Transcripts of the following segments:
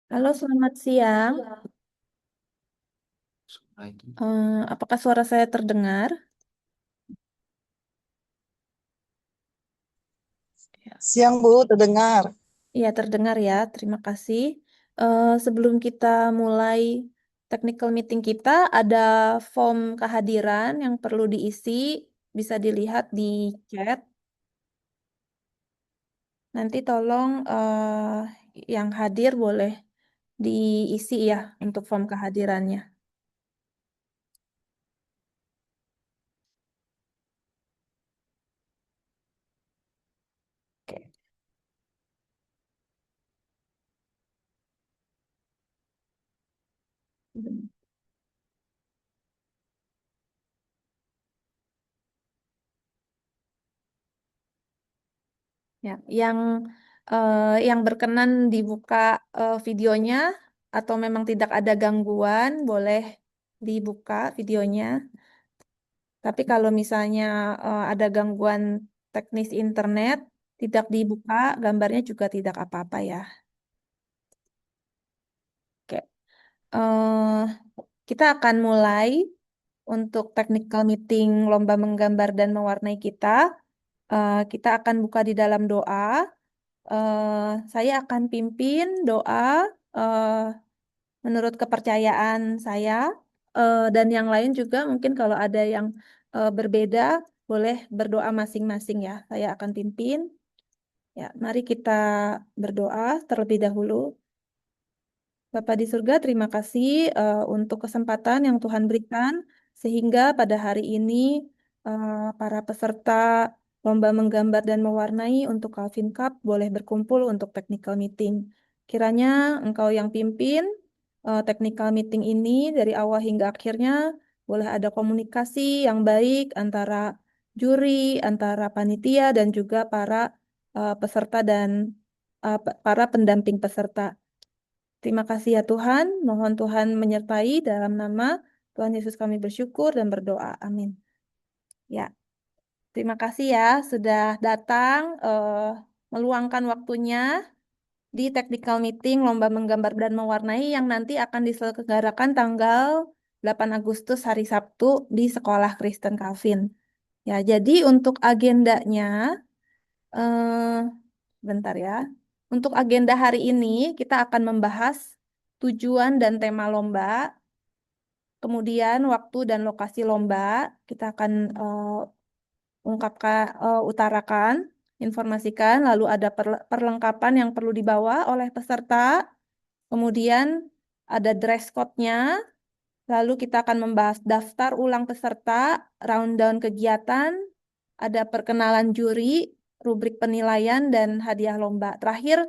Halo, selamat siang. Apakah suara saya terdengar? Ya. Siang Bu, terdengar. Iya, terdengar ya. Terima kasih. Sebelum kita mulai technical meeting kita, ada form kehadiran yang perlu diisi. Bisa dilihat di chat. Nanti tolong yang hadir boleh diisi ya untuk form kehadirannya. Oke. Ya, yang berkenan dibuka videonya atau memang tidak ada gangguan, boleh dibuka videonya. Tapi kalau misalnya ada gangguan teknis internet, tidak dibuka, gambarnya juga tidak apa-apa ya. Oke. Eh, kita akan mulai untuk technical meeting lomba menggambar dan mewarnai kita. Kita akan buka di dalam doa. Saya akan pimpin doa eh, menurut kepercayaan saya, dan yang lain juga mungkin kalau ada yang berbeda boleh berdoa masing-masing ya. Saya akan pimpin. Ya, mari kita berdoa terlebih dahulu. Bapa di surga, terima kasih untuk kesempatan yang Tuhan berikan sehingga pada hari ini para peserta lomba menggambar dan mewarnai untuk Calvin Cup boleh berkumpul untuk technical meeting. Kiranya Engkau yang pimpin technical meeting ini dari awal hingga akhirnya, boleh ada komunikasi yang baik antara juri, antara panitia dan juga para peserta dan para pendamping peserta. Terima kasih ya Tuhan, mohon Tuhan menyertai dalam nama Tuhan Yesus kami bersyukur dan berdoa. Amin. Ya, terima kasih ya sudah datang, meluangkan waktunya di technical meeting Lomba Menggambar dan Mewarnai yang nanti akan diselenggarakan tanggal 8 Agustus hari Sabtu di Sekolah Kristen Calvin. Ya, jadi untuk agendanya, eh, bentar ya. Untuk agenda hari ini kita akan membahas tujuan dan tema lomba. Kemudian waktu dan lokasi lomba kita akan utarakan, informasikan, lalu ada perlengkapan yang perlu dibawa oleh peserta, kemudian ada dress code-nya, lalu kita akan membahas daftar ulang peserta, rundown kegiatan, ada perkenalan juri, rubrik penilaian, dan hadiah lomba. Terakhir,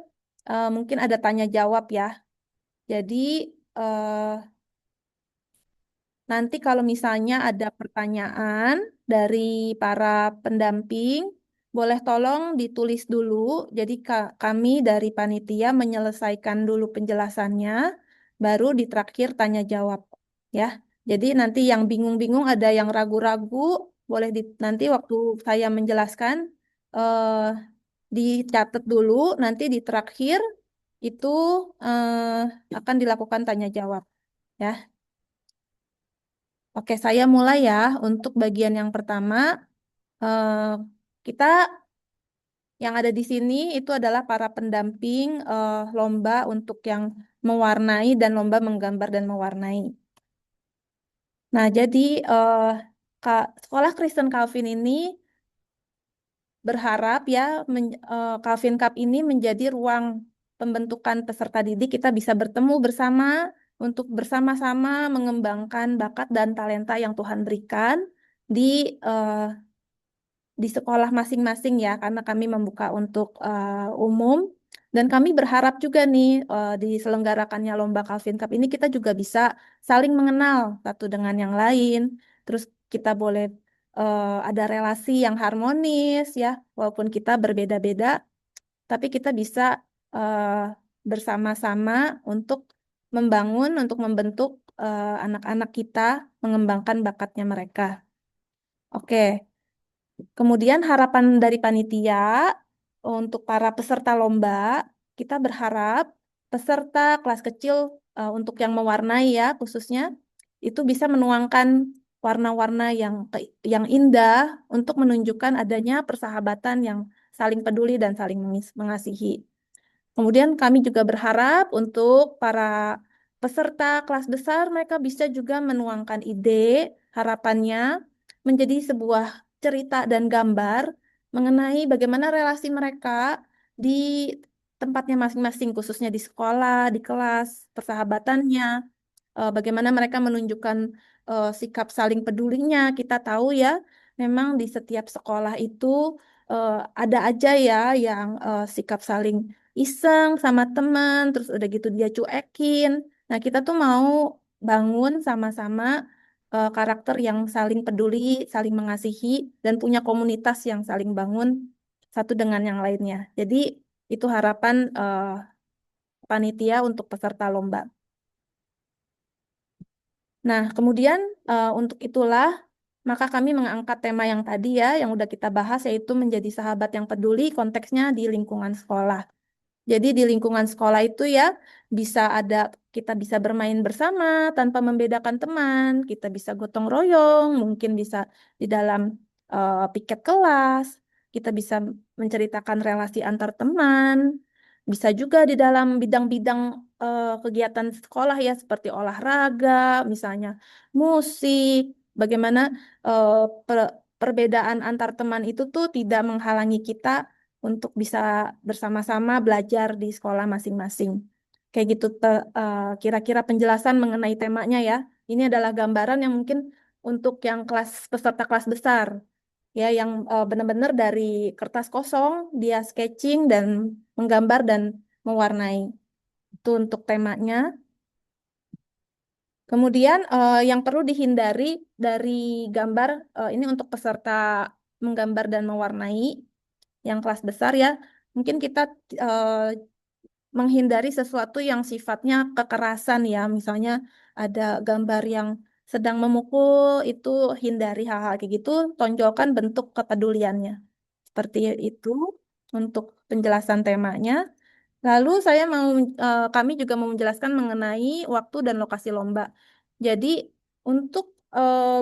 mungkin ada tanya jawab ya. Jadi, eh, nanti kalau misalnya ada pertanyaan dari para pendamping, boleh tolong ditulis dulu. Jadi kami dari panitia menyelesaikan dulu penjelasannya, baru di terakhir tanya jawab. Ya, jadi nanti yang bingung-bingung ada yang ragu-ragu, boleh nanti waktu saya menjelaskan eh, dicatat dulu. Nanti di terakhir itu akan dilakukan tanya jawab. Ya. Oke, saya mulai ya. Untuk bagian yang pertama, eh, kita yang ada di sini itu adalah para pendamping lomba untuk yang mewarnai dan lomba menggambar dan mewarnai. Nah, jadi eh, Sekolah Kristen Calvin ini berharap ya Calvin Cup ini menjadi ruang pembentukan peserta didik. Kita bisa bertemu bersama untuk bersama-sama mengembangkan bakat dan talenta yang Tuhan berikan di eh, di sekolah masing-masing ya, karena kami membuka untuk umum. Dan kami berharap juga nih diselenggarakannya Lomba Calvin Cup ini kita juga bisa saling mengenal satu dengan yang lain. Terus kita boleh ada relasi yang harmonis ya, walaupun kita berbeda-beda, tapi kita bisa eh, bersama-sama untuk untuk membentuk anak-anak kita, mengembangkan bakatnya mereka. Oke. Kemudian harapan dari panitia untuk para peserta lomba, kita berharap peserta kelas kecil untuk yang mewarnai ya khususnya itu bisa menuangkan warna-warna yang indah untuk menunjukkan adanya persahabatan yang saling peduli dan saling mengasihi. Kemudian kami juga berharap untuk para peserta kelas besar mereka bisa juga menuangkan ide, harapannya menjadi sebuah cerita dan gambar mengenai bagaimana relasi mereka di tempatnya masing-masing, khususnya di sekolah, di kelas, persahabatannya, bagaimana mereka menunjukkan sikap saling pedulinya. Kita tahu ya, memang di setiap sekolah itu eh, ada aja ya yang sikap saling iseng sama teman, terus udah gitu dia cuekin. Nah, kita tuh mau bangun sama-sama karakter yang saling peduli, saling mengasihi, dan punya komunitas yang saling bangun satu dengan yang lainnya. Jadi, itu harapan panitia untuk peserta lomba. Nah, kemudian untuk itulah maka kami mengangkat tema yang tadi ya, yang udah kita bahas yaitu menjadi sahabat yang peduli konteksnya di lingkungan sekolah. Jadi di lingkungan sekolah itu ya kita bisa bermain bersama tanpa membedakan teman, kita bisa gotong royong, mungkin bisa di dalam piket kelas, kita bisa menceritakan relasi antar teman, bisa juga di dalam bidang-bidang kegiatan sekolah ya seperti olahraga, misalnya musik, bagaimana eh, perbedaan antar teman itu tuh tidak menghalangi kita untuk bisa bersama-sama belajar di sekolah masing-masing. Kayak gitu kira-kira penjelasan mengenai temanya ya. Ini adalah gambaran yang mungkin untuk yang peserta kelas besar ya yang benar-benar dari kertas kosong dia sketching dan menggambar dan mewarnai. Itu untuk temanya. Kemudian yang perlu dihindari dari gambar ini untuk peserta menggambar dan mewarnai yang kelas besar ya. Mungkin kita eh, menghindari sesuatu yang sifatnya kekerasan ya. Misalnya ada gambar yang sedang memukul, itu hindari hal-hal kayak gitu, tonjolkan bentuk kepeduliannya. Seperti itu untuk penjelasan temanya. Lalu kami juga mau menjelaskan mengenai waktu dan lokasi lomba. Jadi untuk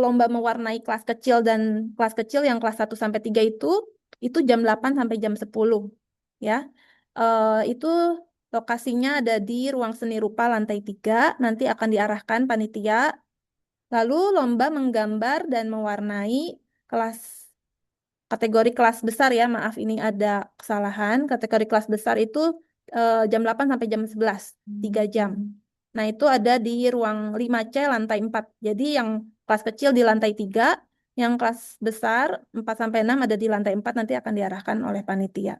lomba mewarnai kelas kecil yang kelas 1 sampai 3 itu jam 8 sampai jam 10 ya. Itu lokasinya ada di ruang seni rupa lantai 3, nanti akan diarahkan panitia. Lalu lomba menggambar dan mewarnai kelas kategori kelas besar ya, maaf ini ada kesalahan. Kategori kelas besar itu jam 8 sampai jam 11, 3 jam. Nah, itu ada di ruang 5C lantai 4. Jadi yang kelas kecil di lantai 3, yang kelas besar 4 sampai 6 ada di lantai 4 nanti akan diarahkan oleh panitia.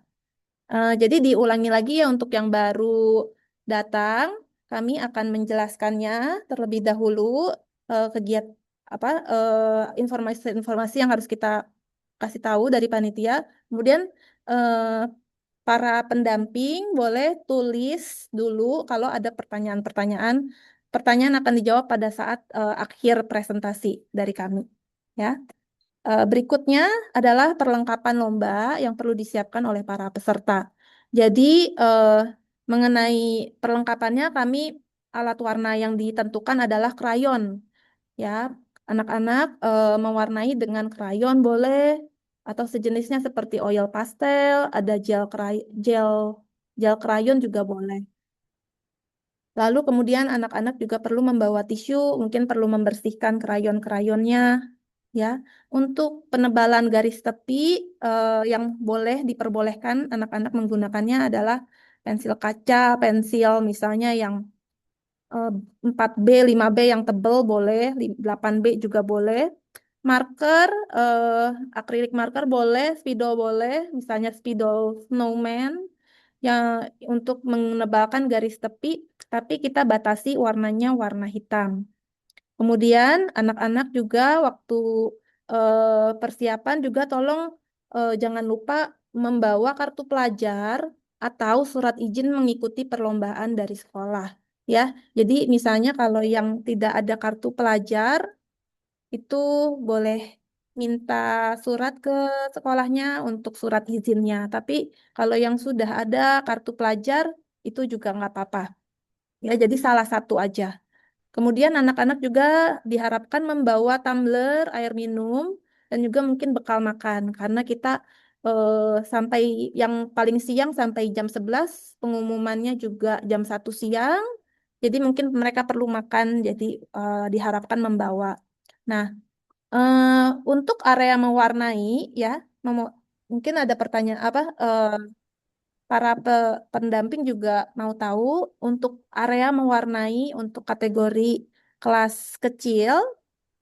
Jadi diulangi lagi ya untuk yang baru datang, kami akan menjelaskannya terlebih dahulu kegiatan apa informasi-informasi yang harus kita kasih tahu dari panitia. Kemudian eh, para pendamping boleh tulis dulu kalau ada pertanyaan-pertanyaan. Pertanyaan akan dijawab pada saat akhir presentasi dari kami. Ya. Berikutnya adalah perlengkapan lomba yang perlu disiapkan oleh para peserta. Jadi, eh, mengenai perlengkapannya, alat warna yang ditentukan adalah krayon. Ya, anak-anak mewarnai dengan krayon boleh atau sejenisnya seperti oil pastel, ada gel gel krayon juga boleh. Lalu kemudian anak-anak juga perlu membawa tisu, mungkin perlu membersihkan krayon-krayonnya, ya. Untuk penebalan garis tepi yang boleh diperbolehkan anak-anak menggunakannya adalah pensil kaca, pensil misalnya yang eh, 4B, 5B yang tebal boleh, 8B juga boleh. Marker, akrilik marker boleh, spidol boleh, misalnya spidol snowman yang untuk menebalkan garis tepi, tapi kita batasi warnanya warna hitam. Kemudian anak-anak juga waktu persiapan juga tolong jangan lupa membawa kartu pelajar atau surat izin mengikuti perlombaan dari sekolah. Ya, jadi misalnya kalau yang tidak ada kartu pelajar itu boleh minta surat ke sekolahnya untuk surat izinnya. Tapi kalau yang sudah ada kartu pelajar itu juga nggak apa-apa. Ya, jadi salah satu aja. Kemudian anak-anak juga diharapkan membawa tumbler air minum dan juga mungkin bekal makan karena kita eh, sampai yang paling siang sampai jam 11, pengumumannya juga jam 1 siang. Jadi mungkin mereka perlu makan, jadi diharapkan membawa. Nah, eh, untuk area mewarnai ya, mungkin ada pertanyaan apa? Para pendamping juga mau tahu untuk area mewarnai untuk kategori kelas kecil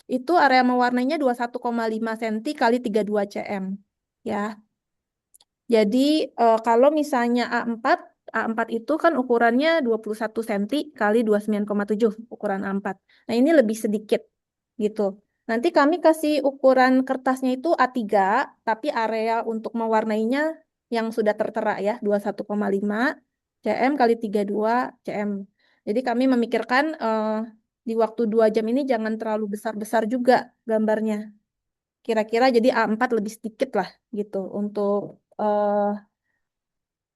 itu area mewarnainya 21,5 cm kali 32 cm. Ya. Jadi kalau misalnya A4 itu kan ukurannya 21 cm kali 29,7 ukuran A4. Nah, ini lebih sedikit gitu. Nanti kami kasih ukuran kertasnya itu A3, tapi area untuk mewarnainya yang sudah tertera ya, 21,5 cm kali 32 cm. Jadi kami memikirkan di waktu 2 jam ini jangan terlalu besar-besar juga gambarnya. Kira-kira jadi A4 lebih sedikit lah gitu untuk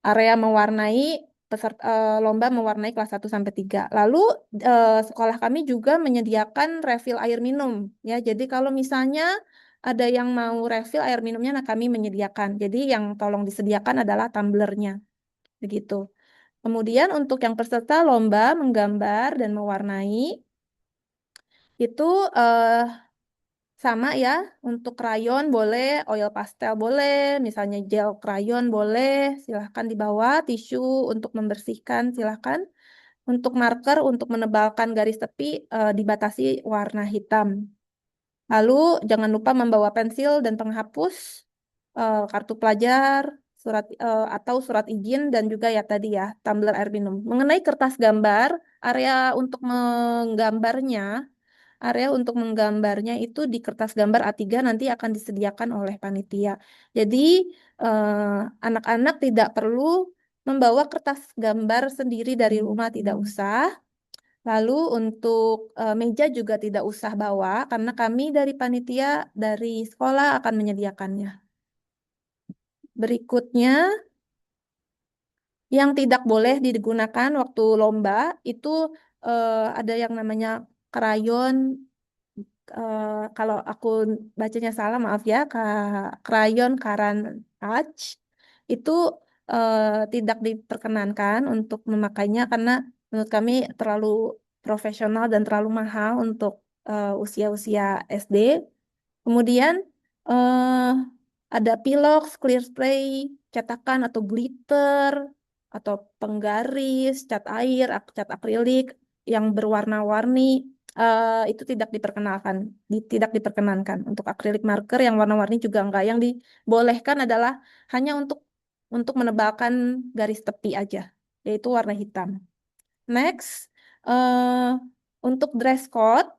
area mewarnai lomba mewarnai kelas 1 sampai 3. Lalu sekolah kami juga menyediakan refill air minum ya. Jadi kalau misalnya ada yang mau refill air minumnya, nah kami menyediakan. Jadi yang tolong disediakan adalah tumblernya begitu. Kemudian untuk yang peserta lomba menggambar dan mewarnai itu sama ya, untuk krayon boleh, oil pastel boleh, misalnya gel krayon boleh, silahkan dibawa, tisu untuk membersihkan silahkan. Untuk marker, untuk menebalkan garis tepi dibatasi warna hitam. Lalu jangan lupa membawa pensil dan penghapus, kartu pelajar, atau surat izin, dan juga ya tadi ya, tumbler air minum. Mengenai kertas gambar, area untuk menggambarnya Area untuk menggambarnya itu di kertas gambar A3 nanti akan disediakan oleh panitia. Jadi anak-anak tidak perlu membawa kertas gambar sendiri dari rumah, tidak usah. Lalu untuk meja juga tidak usah bawa karena kami dari panitia dari sekolah akan menyediakannya. Berikutnya, yang tidak boleh digunakan waktu lomba itu ada yang namanya krayon. Kalau aku bacanya salah, maaf ya, krayon Karan Arch itu eh, tidak diperkenankan untuk memakainya karena menurut kami terlalu profesional dan terlalu mahal untuk usia-usia SD. Kemudian eh, ada pilox, clear spray, cetakan atau glitter, atau penggaris, cat air, cat akrilik yang berwarna-warni itu tidak diperkenankan. Untuk akrilik marker yang warna-warni juga enggak. Yang dibolehkan adalah hanya untuk menebalkan garis tepi aja, yaitu warna hitam. Next, eh, untuk dress code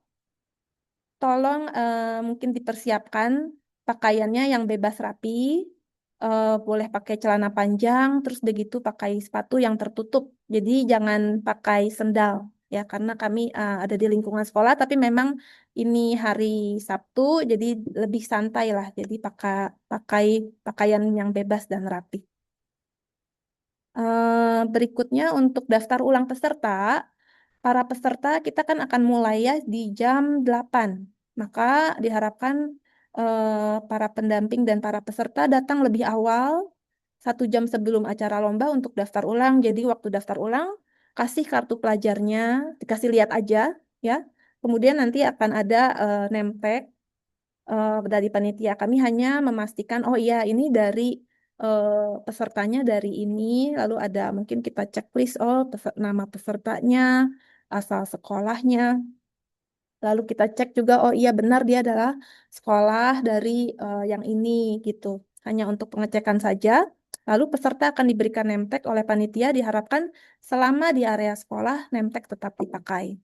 tolong mungkin dipersiapkan pakaiannya yang bebas rapi, boleh pakai celana panjang, terus begitu pakai sepatu yang tertutup. Jadi jangan pakai sendal ya, karena kami ada di lingkungan sekolah, tapi memang ini hari Sabtu, jadi lebih santai lah. Jadi pakai pakai pakaian yang bebas dan rapi. Berikutnya untuk daftar ulang peserta. Para peserta kita kan akan mulai ya di jam 8. Maka diharapkan para pendamping dan para peserta datang lebih awal, 1 jam sebelum acara lomba untuk daftar ulang. Jadi waktu daftar ulang, kasih kartu pelajarnya, dikasih lihat aja ya. Kemudian nanti akan ada name tag dari panitia. Kami hanya memastikan, oh iya ini dari eh, pesertanya dari ini, lalu ada mungkin kita checklist, oh nama pesertanya, asal sekolahnya, lalu kita cek juga, oh iya benar dia adalah sekolah dari yang ini gitu. Hanya untuk pengecekan saja. Lalu peserta akan diberikan name tag oleh panitia, diharapkan selama di area sekolah name tag tetap dipakai.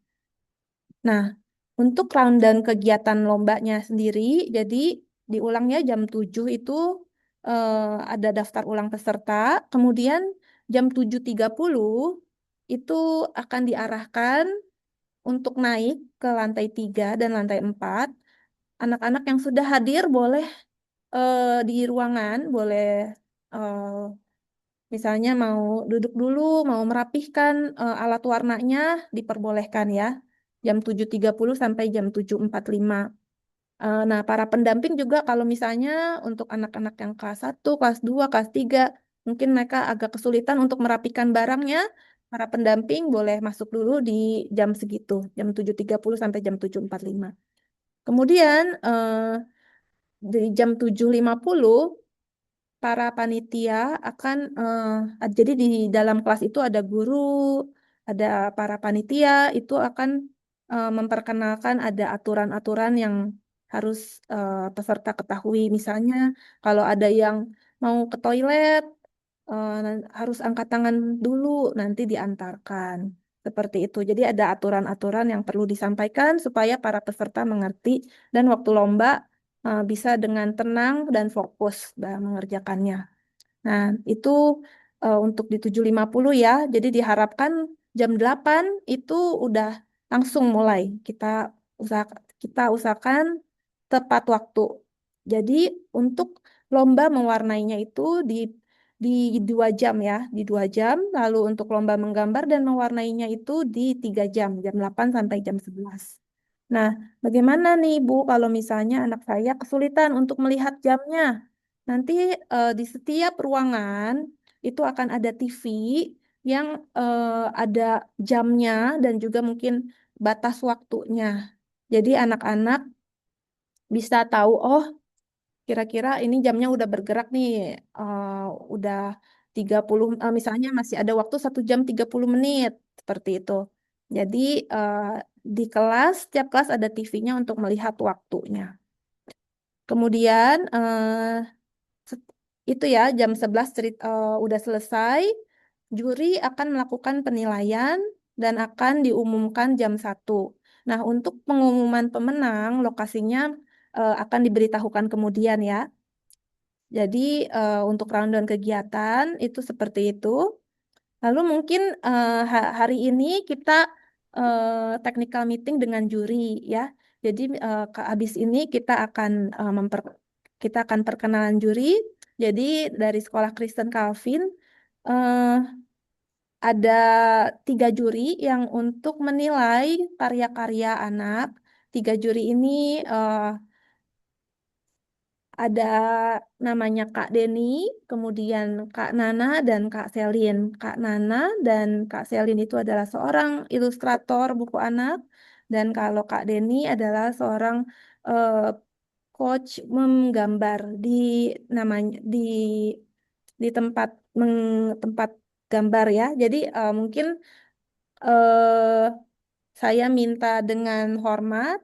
Nah, untuk rundown kegiatan lombanya sendiri, jadi diulangnya jam 7 itu ada daftar ulang peserta, kemudian jam 7.30 itu akan diarahkan untuk naik ke lantai 3 dan lantai 4. Anak-anak yang sudah hadir boleh di ruangan, boleh eh, Misalnya mau duduk dulu, mau merapihkan alat warnanya, diperbolehkan ya. Jam 7.30 sampai jam 7.45. Nah, para pendamping juga kalau misalnya untuk anak-anak yang kelas 1, kelas 2, kelas 3, mungkin mereka agak kesulitan untuk merapikan barangnya, para pendamping boleh masuk dulu di jam segitu, jam 7.30 sampai jam 7.45. Kemudian di jam 7.50 para panitia akan jadi di dalam kelas itu ada guru, ada para panitia itu akan memperkenalkan ada aturan-aturan yang harus peserta ketahui. Misalnya kalau ada yang mau ke toilet harus angkat tangan dulu nanti diantarkan. Seperti itu. Jadi ada aturan-aturan yang perlu disampaikan supaya para peserta mengerti dan waktu lomba bisa dengan tenang dan fokus dalam mengerjakannya. Nah, itu untuk di 7.50 ya. Jadi diharapkan jam 8 itu udah langsung mulai. Usaha kita usahakan tepat waktu. Jadi untuk lomba mewarnainya itu di 2 jam ya, di 2 jam. Lalu untuk lomba menggambar dan mewarnainya itu di 3 jam, jam 8 sampai jam 11. Nah, bagaimana nih Bu kalau misalnya anak saya kesulitan untuk melihat jamnya? Nanti di setiap ruangan itu akan ada TV yang ada jamnya dan juga mungkin batas waktunya. Jadi anak-anak bisa tahu, oh kira-kira ini jamnya udah bergerak nih, eh, udah 30, misalnya masih ada waktu 1 jam 30 menit, seperti itu. Jadi eh, di kelas, setiap kelas ada TV-nya untuk melihat waktunya. Kemudian Set- itu ya jam 11 udah selesai, juri akan melakukan penilaian dan akan diumumkan jam 1. Nah, untuk pengumuman pemenang, lokasinya akan diberitahukan kemudian ya. Jadi untuk rundown kegiatan itu seperti itu. Lalu mungkin hari ini kita technical meeting dengan juri ya. Jadi habis ini kita akan perkenalan juri. Jadi dari Sekolah Kristen Calvin eh, ada 3 juri yang untuk menilai karya-karya anak. 3 juri ini eh, ada namanya Kak Deni, kemudian Kak Nana dan Kak Selin. Kak Nana dan Kak Selin itu adalah seorang ilustrator buku anak, dan kalau Kak Deni adalah seorang eh, coach menggambar namanya di tempat gambar ya. Jadi mungkin eh, saya minta dengan hormat,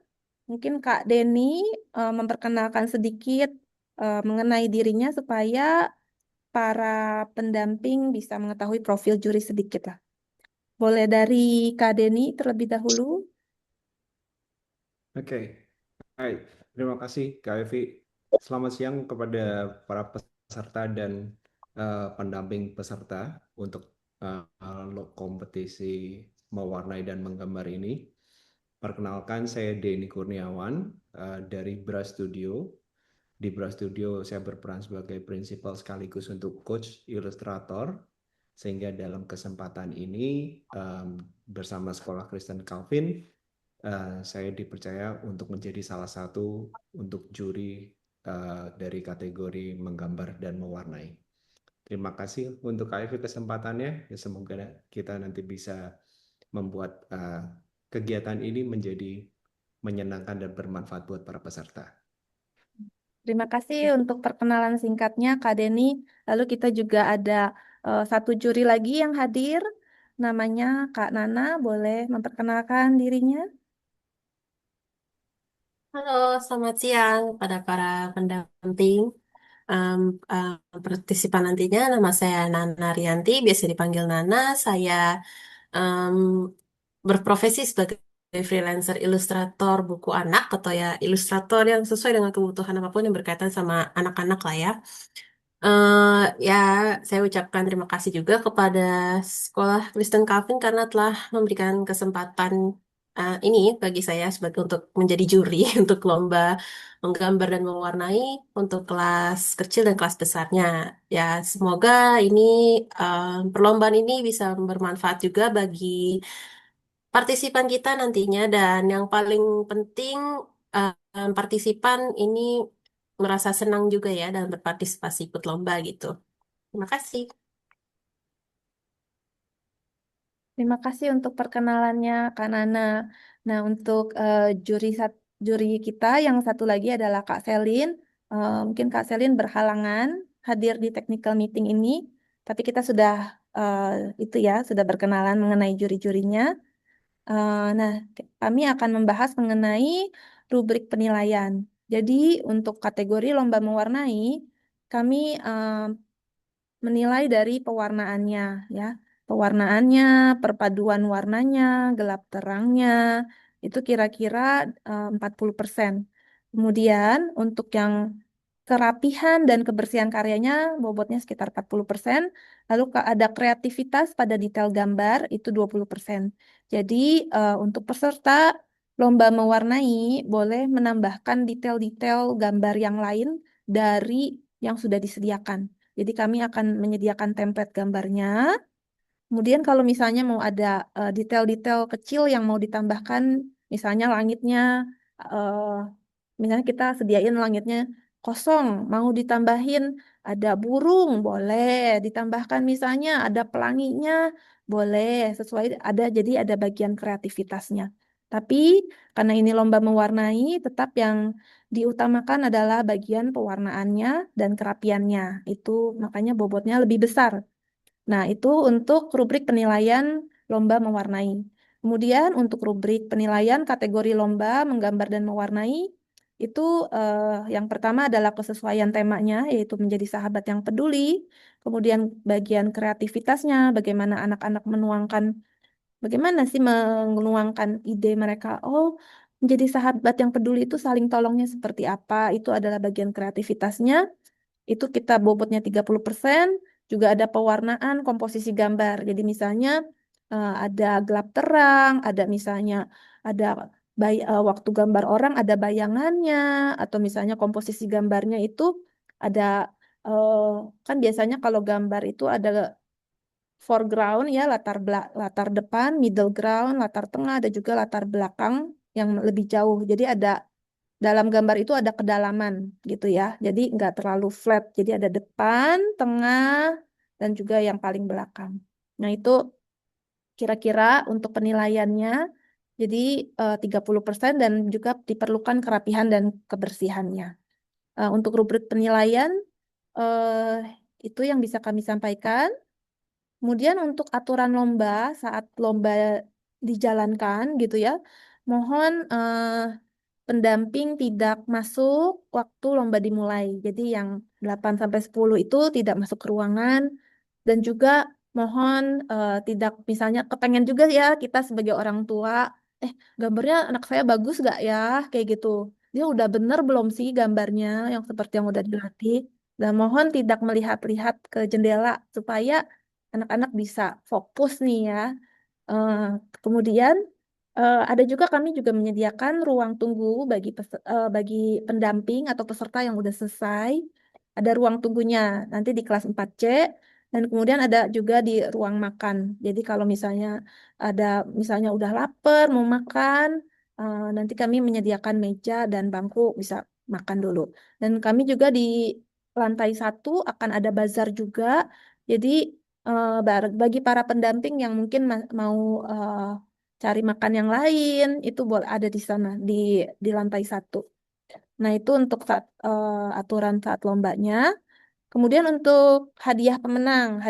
mungkin Kak Deni memperkenalkan sedikit mengenai dirinya supaya para pendamping bisa mengetahui profil juri sedikit lah. Boleh dari Kak Deni terlebih dahulu. Oke, Hai. Terima kasih Kak Evi. Selamat siang kepada para peserta dan pendamping peserta untuk kompetisi mewarnai dan menggambar ini. Perkenalkan, saya Denny Kurniawan dari Bra Studio. Di Bra Studio saya berperan sebagai prinsipal sekaligus untuk coach ilustrator. Sehingga dalam kesempatan ini bersama Sekolah Kristen Calvin saya dipercaya untuk menjadi salah satu untuk juri dari kategori menggambar dan mewarnai. Terima kasih untuk KFV kesempatannya. Ya, semoga kita nanti bisa membuat kegiatan ini menjadi menyenangkan dan bermanfaat buat para peserta. Terima kasih untuk perkenalan singkatnya Kak Deni. Lalu kita juga ada 1 juri lagi yang hadir, namanya Kak Nana. Boleh memperkenalkan dirinya? Halo, selamat siang pada para pendamping. Em, em, Partisipan nantinya, nama saya Nana Rianti, biasa dipanggil Nana. Saya em, berprofesi sebagai freelancer ilustrator buku anak atau ya ilustrator yang sesuai dengan kebutuhan apapun yang berkaitan sama anak-anak lah ya. Ya, saya ucapkan terima kasih juga kepada Sekolah Kristen Calvin karena telah memberikan kesempatan ini bagi saya sebagai untuk menjadi juri untuk lomba menggambar dan mewarnai untuk kelas kecil dan kelas besarnya. Ya, semoga ini perlombaan ini bisa bermanfaat juga bagi partisipan kita nantinya dan yang paling penting partisipan ini merasa senang juga ya dalam berpartisipasi ikut lomba gitu. Terima kasih. Terima kasih untuk perkenalannya, Kak Nana. Nah, untuk juri kita yang satu lagi adalah Kak Selin. Mungkin Kak Selin berhalangan hadir di technical meeting ini, tapi kita sudah eh, itu ya, sudah berkenalan mengenai juri-jurinya. Nah, kami akan membahas mengenai rubrik penilaian. Jadi, untuk kategori lomba mewarnai, kami menilai dari pewarnaannya ya. Pewarnaannya, perpaduan warnanya, gelap terangnya, itu kira-kira 40%. Kemudian untuk yang kerapihan dan kebersihan karyanya bobotnya sekitar 40%. Lalu ada kreativitas pada detail gambar itu 20%. Jadi untuk peserta lomba mewarnai boleh menambahkan detail-detail gambar yang lain dari yang sudah disediakan. Jadi kami akan menyediakan template gambarnya. Kemudian kalau misalnya mau ada detail-detail kecil yang mau ditambahkan, misalnya langitnya, eh, misalnya kita sediain langitnya kosong, mau ditambahin ada burung, boleh. Ditambahkan misalnya ada pelanginya, boleh. Sesuai ada, jadi ada bagian kreativitasnya. Tapi karena ini lomba mewarnai, tetap yang diutamakan adalah bagian pewarnaannya dan kerapiannya. Itu makanya bobotnya lebih besar. Nah, itu untuk rubrik penilaian lomba mewarnai. Kemudian untuk rubrik penilaian kategori lomba menggambar dan mewarnai, itu yang pertama adalah kesesuaian temanya, yaitu menjadi sahabat yang peduli. Kemudian bagian kreativitasnya, bagaimana anak-anak menuangkan, bagaimana sih menuangkan ide mereka. Oh, menjadi sahabat yang peduli itu saling tolongnya seperti apa, itu adalah bagian kreativitasnya. Itu kita bobotnya 30%, juga ada pewarnaan komposisi gambar. Jadi misalnya ada gelap terang, ada misalnya ada waktu gambar orang ada bayangannya, atau misalnya komposisi gambarnya itu ada eh, kan biasanya kalau gambar itu ada foreground ya, latar depan, middle ground, latar tengah, ada juga latar belakang yang lebih jauh. Jadi ada dalam gambar itu ada kedalaman gitu ya. Jadi nggak terlalu flat. Jadi ada depan, tengah, dan juga yang paling belakang. Nah itu kira-kira untuk penilaiannya. Jadi 30% dan juga diperlukan kerapihan dan kebersihannya. Untuk rubrik penilaian eh, itu yang bisa kami sampaikan. Kemudian untuk aturan lomba saat lomba dijalankan gitu ya, mohon pendamping tidak masuk waktu lomba dimulai. Jadi yang 8 sampai 10 itu tidak masuk ke ruangan dan juga mohon tidak misalnya kepengen juga ya kita sebagai orang tua, gambarnya anak saya bagus gak ya? Kayak gitu. Dia udah bener belum sih gambarnya yang seperti yang udah dilatih? Dan mohon tidak melihat-lihat ke jendela supaya anak-anak bisa fokus nih ya. Eh, Kemudian ada juga kami juga menyediakan ruang tunggu bagi pendamping atau peserta yang udah selesai. Ada ruang tunggunya nanti di kelas 4C dan kemudian ada juga di ruang makan. Jadi kalau misalnya ada misalnya udah lapar mau makan, nanti kami menyediakan meja dan bangku bisa makan dulu. Dan kami juga di lantai 1 akan ada bazar juga. Jadi bagi para pendamping yang mungkin mau cari makan yang lain itu boleh ada di sana di lantai 1. Nah itu untuk aturan saat lombanya. Kemudian untuk hadiah pemenang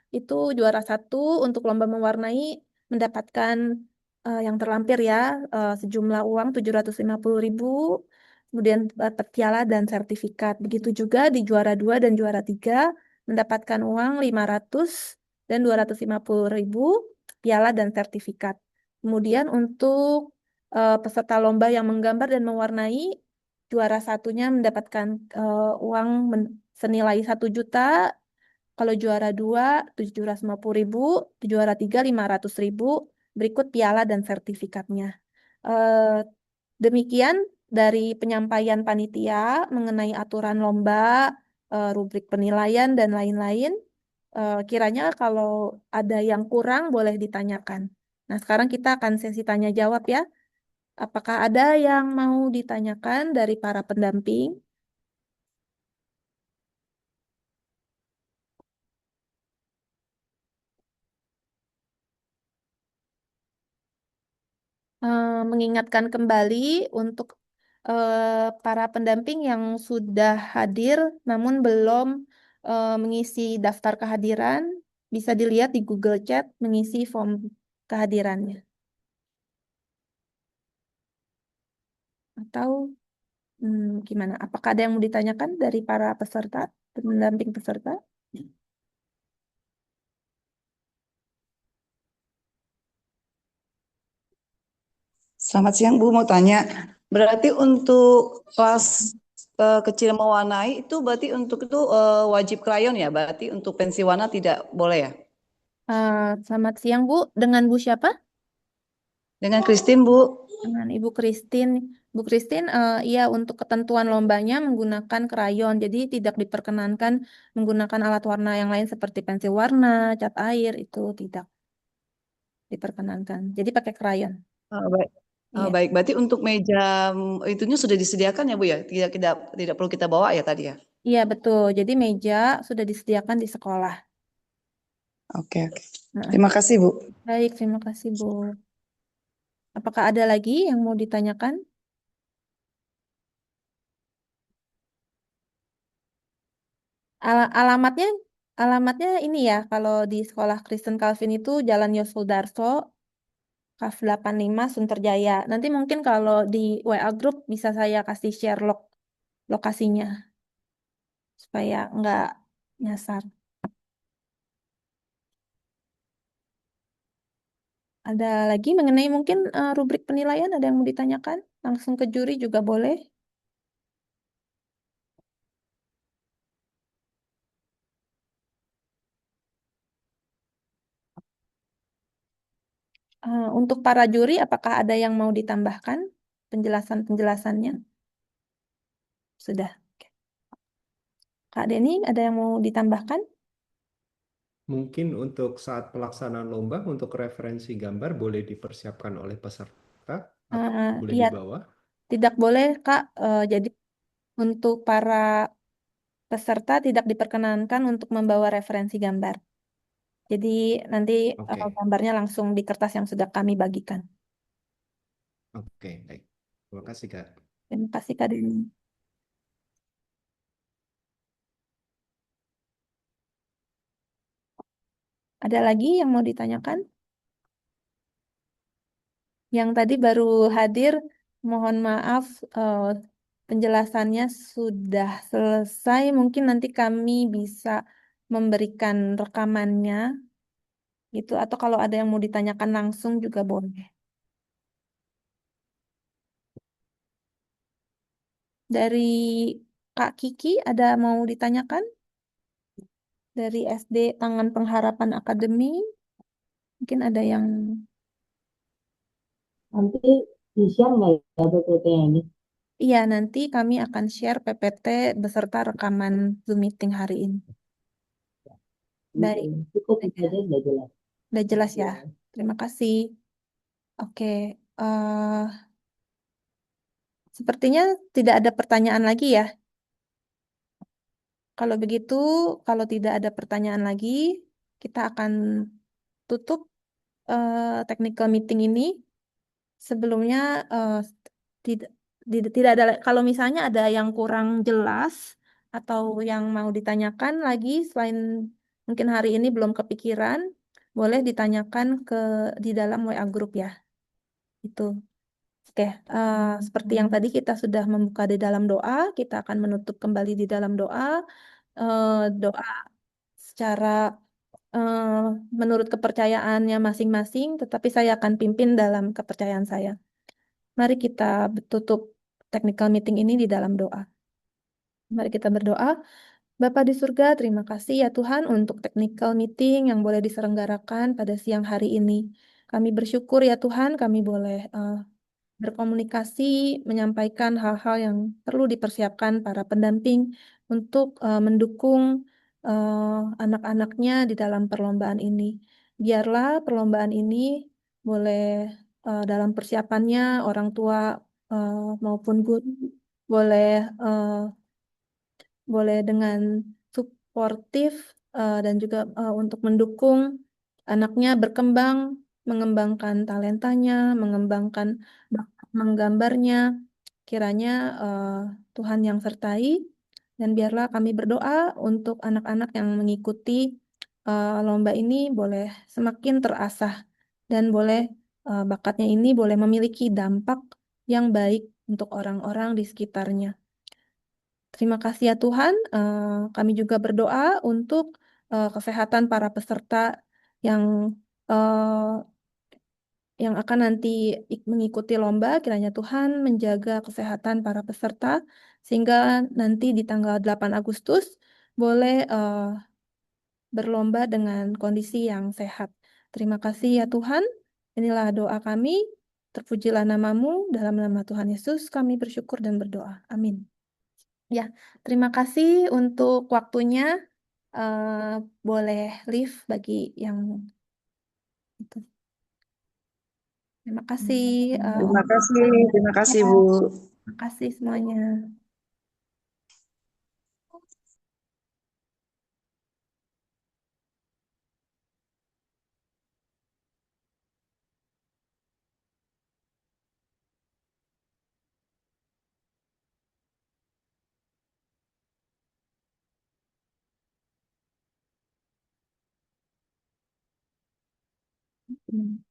itu juara 1 untuk lomba mewarnai mendapatkan yang terlampir ya sejumlah uang 750.000, kemudian dapat piala dan sertifikat. Begitu juga di juara 2 dan juara 3 mendapatkan uang 500 dan 250.000 piala dan sertifikat. Kemudian untuk peserta lomba yang menggambar dan mewarnai juara satunya mendapatkan uang senilai 1 juta, kalau juara 2 750.000, juara 3 500.000, Berikut piala dan sertifikatnya. Eh, Demikian dari penyampaian panitia mengenai aturan lomba, rubrik penilaian, dan lain-lain. Kiranya kalau ada yang kurang boleh ditanyakan. Nah, sekarang kita akan sesi tanya jawab ya. Apakah ada yang mau ditanyakan dari para pendamping? Mengingatkan kembali untuk para pendamping yang sudah hadir namun belum mengisi daftar kehadiran, bisa dilihat di Google Chat mengisi form kehadirannya. Atau gimana? Apakah ada yang mau ditanyakan dari para peserta, pendamping peserta? Selamat siang Bu, mau tanya. Berarti untuk kelas kecil mewarnai itu berarti untuk itu wajib krayon ya? Berarti untuk pensil warna tidak boleh ya? Selamat siang Bu, dengan Bu siapa? Dengan Christine Bu. Dengan Ibu Christine. Bu Christine, iya untuk ketentuan lombanya menggunakan krayon, jadi tidak diperkenankan menggunakan alat warna yang lain seperti pensil warna, cat air, itu tidak diperkenankan. Jadi pakai krayon. Baik. Iya, Baik, berarti untuk meja itunya sudah disediakan ya Bu ya? Tidak perlu kita bawa ya tadi ya? iya betul. Jadi meja sudah disediakan di sekolah. Oke, oke. Nah, Terima kasih Bu. baik, terima kasih Bu. Apakah ada lagi yang mau ditanyakan? Alamatnya, alamatnya ini ya, kalau di sekolah Kristen Calvin itu Jalan Yosul Darso, KAF 85 Sunterjaya. Nanti mungkin kalau di WA Group bisa saya kasih share lokasinya supaya nggak nyasar. Ada lagi mengenai mungkin rubrik penilaian ada yang mau ditanyakan? Langsung ke juri juga boleh. Untuk para juri, apakah ada yang mau ditambahkan penjelasan-penjelasannya? Sudah. Oke. Kak Denny, ada yang mau ditambahkan? Mungkin untuk saat pelaksanaan lomba, untuk referensi gambar boleh dipersiapkan oleh peserta atau boleh Iya, dibawa. tidak boleh, Kak. Jadi untuk para peserta tidak diperkenankan untuk membawa referensi gambar. Jadi nanti Oke, gambarnya langsung di kertas yang sudah kami bagikan. oke, baik. Terima kasih, Kak. Terima kasih, Kak Denny. Ada lagi yang mau ditanyakan? Yang tadi baru hadir, mohon maaf, penjelasannya sudah selesai. Mungkin nanti kami bisa memberikan rekamannya, gitu. Atau kalau ada yang mau ditanyakan langsung juga boleh. Dari Kak Kiki, ada mau ditanyakan? Dari SD Tangan Pengharapan Akademi, mungkin ada yang... Nanti di-share nggak ya PPT-nya ini? Iya, nanti kami akan share PPT beserta rekaman Zoom meeting hari ini. Baik, Cukup itu aja udah jelas. udah jelas ya. Terima kasih. Oke, sepertinya tidak ada pertanyaan lagi ya. Kalau begitu, kalau tidak ada pertanyaan lagi, kita akan tutup technical meeting ini. Sebelumnya tidak tidak ada, kalau misalnya ada yang kurang jelas atau yang mau ditanyakan lagi selain mungkin hari ini belum kepikiran, boleh ditanyakan di dalam WA group ya. Itu. Oke, seperti yang tadi kita sudah membuka di dalam doa, kita akan menutup kembali di dalam doa. Doa secara eh, menurut kepercayaannya masing-masing, tetapi saya akan pimpin dalam kepercayaan saya. Mari kita tutup technical meeting ini di dalam doa. Mari kita berdoa. Bapa di surga, terima kasih ya Tuhan untuk technical meeting yang boleh diselenggarakan pada siang hari ini. Kami bersyukur ya Tuhan, kami boleh berkomunikasi, menyampaikan hal-hal yang perlu dipersiapkan para pendamping untuk mendukung anak-anaknya di dalam perlombaan ini. Biarlah perlombaan ini boleh dalam persiapannya orang tua maupun guru boleh boleh dengan suportif dan juga untuk mendukung anaknya berkembang, mengembangkan talentanya, mengembangkan bakat menggambarnya. Kiranya eh, Tuhan yang sertai dan biarlah kami berdoa untuk anak-anak yang mengikuti lomba ini boleh semakin terasah dan boleh bakatnya ini boleh memiliki dampak yang baik untuk orang-orang di sekitarnya. Terima kasih ya Tuhan. Kami juga berdoa untuk kesehatan para peserta yang eh, yang akan nanti mengikuti lomba. Kiranya Tuhan menjaga kesehatan para peserta sehingga nanti di tanggal 8 Agustus boleh berlomba dengan kondisi yang sehat. Terima kasih ya Tuhan. Inilah doa kami. Terpujilah namamu. Dalam nama Tuhan Yesus kami bersyukur dan berdoa. Amin. Ya, terima kasih untuk waktunya. Eh, Boleh live bagi yang itu. Terima kasih. Terima kasih Bu. Terima kasih semuanya. Hmm.